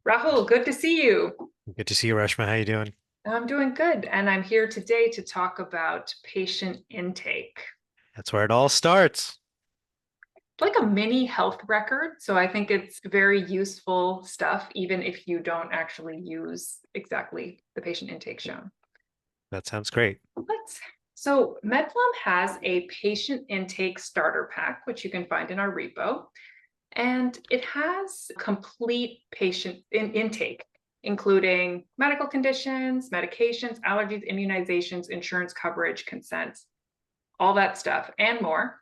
Rahul, good to see you. Good to see you, Rashma. How you doing? I'm doing good, and I'm here today to talk about patient intake. That's where it all starts. Like a mini health record, so I think it's very useful stuff, even if you don't actually use exactly the patient intake shown. That sounds great. Let's so Medplum has a patient intake starter pack, which you can find in our repo. And it has complete patient intake, including medical conditions, medications, allergies, immunizations, insurance coverage, consents, all that stuff, and more.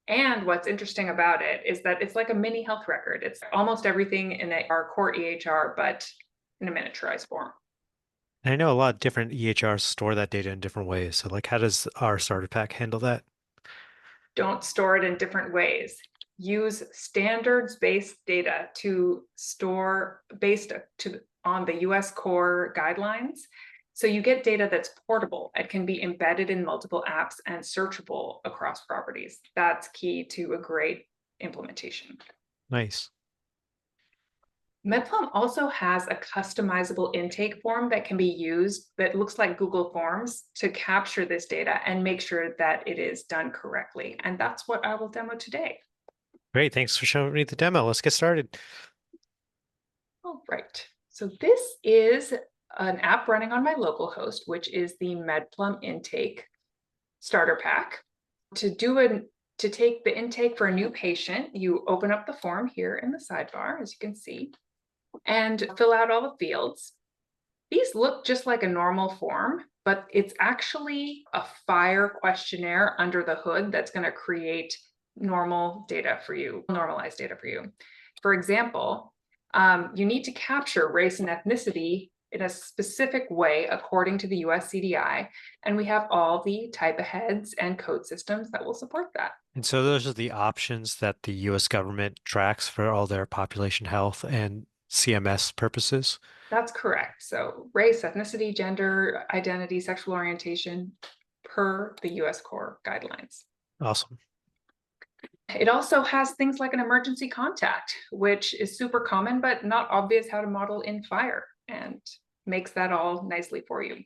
And what's interesting about it is that it's like a mini health record. It's almost everything in our core EHR, but in a miniaturized form. And I know a lot of different EHRs store that data in different ways. So, like, how does our starter pack handle that? Don't store it in different ways. Use standards-based data to store based on the US core guidelines. So you get data that's portable. It can be embedded in multiple apps and searchable across properties. That's key to a great implementation. Nice. Medplum also has a customizable intake form that can be used that looks like Google Forms to capture this data and make sure that it is done correctly. And that's what I will demo today. Great. Thanks for showing me the demo. Let's get started. All right. So this is an app running on my local host, which is the Medplum Intake Starter Pack. To take the intake for a new patient, you open up the form here in the sidebar, as you can see, and fill out all the fields. These look just like a normal form, but it's actually a FHIR questionnaire under the hood that's going to create normalized data for you. For example, you need to capture race and ethnicity in a specific way according to the US CDI, and we have all the type of heads and code systems that will support that. And so those are the options that the US government tracks for all their population health and CMS purposes. That's correct. So race, ethnicity, gender, identity, sexual orientation per the US core guidelines. Awesome. It also has things like an emergency contact, which is super common, but not obvious how to model in FHIR, and makes that all nicely for you.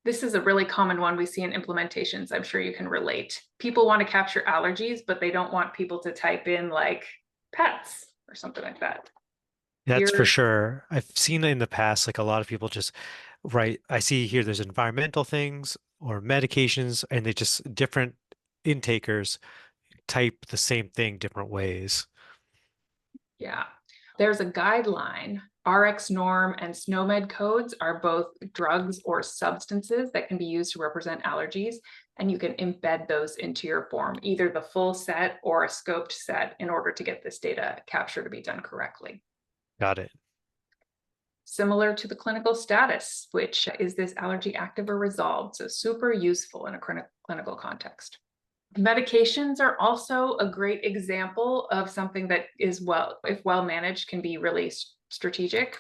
This is a really common one we see in implementations. I'm sure you can relate. People want to capture allergies, but they don't want people to type in like pets or something like that. That's for Here, sure. I've seen in the past, like a lot of people just write, I see here there's environmental things or medications, and they just different intakers type the same thing different ways. yeah, there's a guideline. RX norm and SNOMED codes are both drugs or substances that can be used to represent allergies, and you can embed those into your form, either the full set or a scoped set, in order to get this data capture to be done correctly. Got it. Similar to the clinical status, which is this allergy active or resolved, so super useful in a clinical context. Medications are also a great example of something that is, well, if well managed, can be really strategic.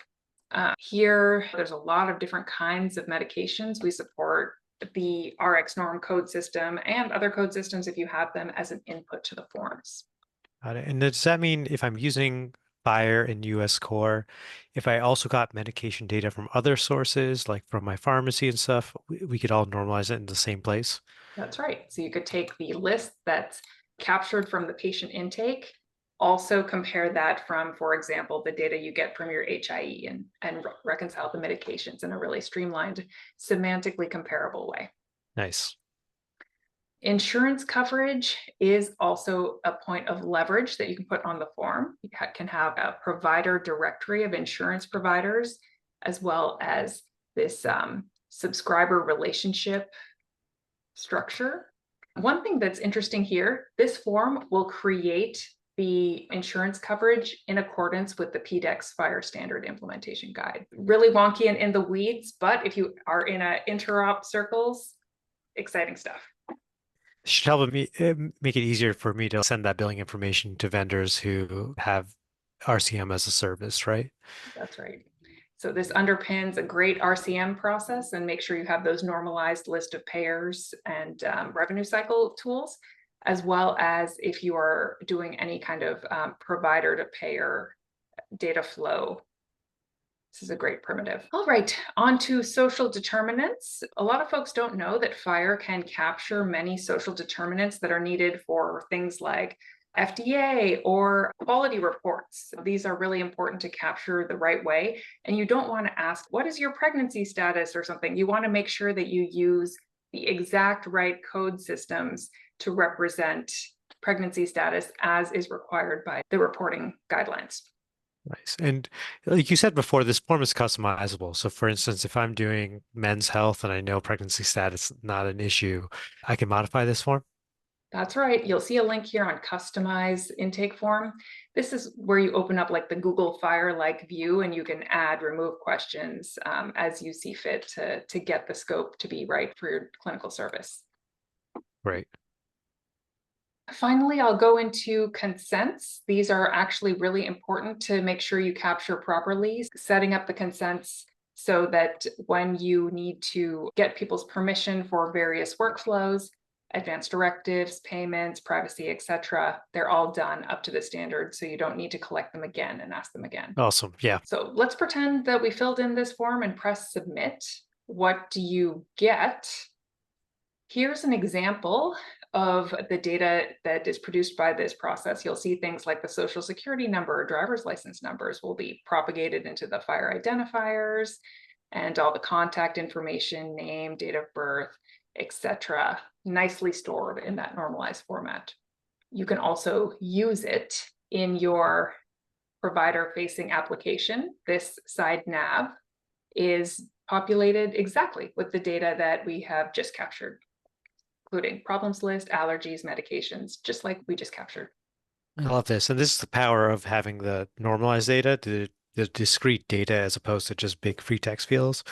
Here, there's a lot of different kinds of medications. We support the RX norm code system and other code systems if you have them as an input to the forms. Got it. And does that mean if I'm using FHIR and US Core, if I also got medication data from other sources, like from my pharmacy and stuff, we could all normalize it in the same place? That's right. So you could take the list that's captured from the patient intake, also compare that from, for example, the data you get from your HIE, and reconcile the medications in a really streamlined, semantically comparable way. Nice. Insurance coverage is also a point of leverage that you can put on the form. You can have a provider directory of insurance providers, as well as this subscriber relationship structure. One thing that's interesting here, this form will create the insurance coverage in accordance with the PDEX FHIR standard implementation guide. Really wonky and in the weeds, but if you are in a interop circles, exciting stuff. Should help me make it easier for me to send that billing information to vendors who have RCM as a service, right? That's right. So this underpins a great RCM process, and make sure you have those normalized list of payers and revenue cycle tools, as well as if you are doing any kind of provider to payer data flow This is a great primitive. All right, on to social determinants. A lot of folks don't know that FHIR can capture many social determinants that are needed for things like FDA or quality reports. These are really important to capture the right way. And you don't want to ask, what is your pregnancy status or something? You want to make sure that you use the exact right code systems to represent pregnancy status as is required by the reporting guidelines. Nice. And like you said before, this form is customizable. So for instance, if I'm doing men's health and I know pregnancy status is not an issue, I can modify this form. That's right. You'll see a link here on customize intake form. This is where you open up like the Google FHIR-like view, and you can add, remove questions as you see fit to get the scope to be right for your clinical service. Right. Finally, I'll go into consents. These are actually really important to make sure you capture properly, setting up the consents so that when you need to get people's permission for various workflows, advanced directives, payments, privacy, etc., they're all done up to the standard, so you don't need to collect them again and ask them again. Awesome. Yeah. So let's pretend that we filled in this form and press submit. What do you get? Here's an example of the data that is produced by this process. You'll see things like the social security number, driver's license numbers will be propagated into the FHIR identifiers, and all the contact information, name, date of birth, etc., nicely stored in that normalized format. You can also use it in your provider-facing application. This side nav is populated exactly with the data that we have just captured, including problems list, allergies, medications, just like we just captured. I love this. And this is the power of having the normalized data, the discrete data, as opposed to just big free text fields,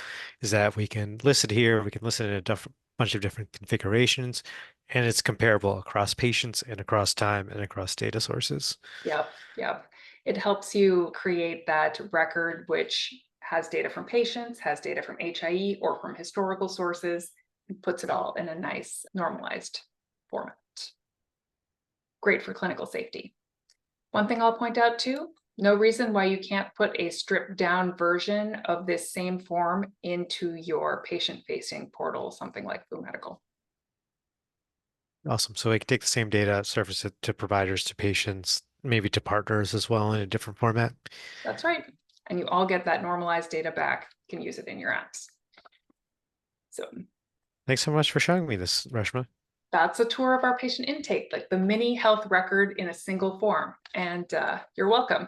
is that we can list it here, we can list it in a bunch of different configurations, and it's comparable across patients and across time and across data sources. Yep. It helps you create that record which has data from patients, has data from HIE or from historical sources, and puts it all in a nice normalized format. Great for clinical safety. One thing I'll point out too, no reason why you can't put a stripped down version of this same form into your patient-facing portal, something like Foo Medical. Awesome. So we can take the same data, surface it to providers, to patients, maybe to partners as well in a different format. That's right. And you all get that normalized data back. You can use it in your apps. So Thanks so much for showing me this, Reshma. that's a tour of our patient intake, like the mini health record in a single form. And you're welcome.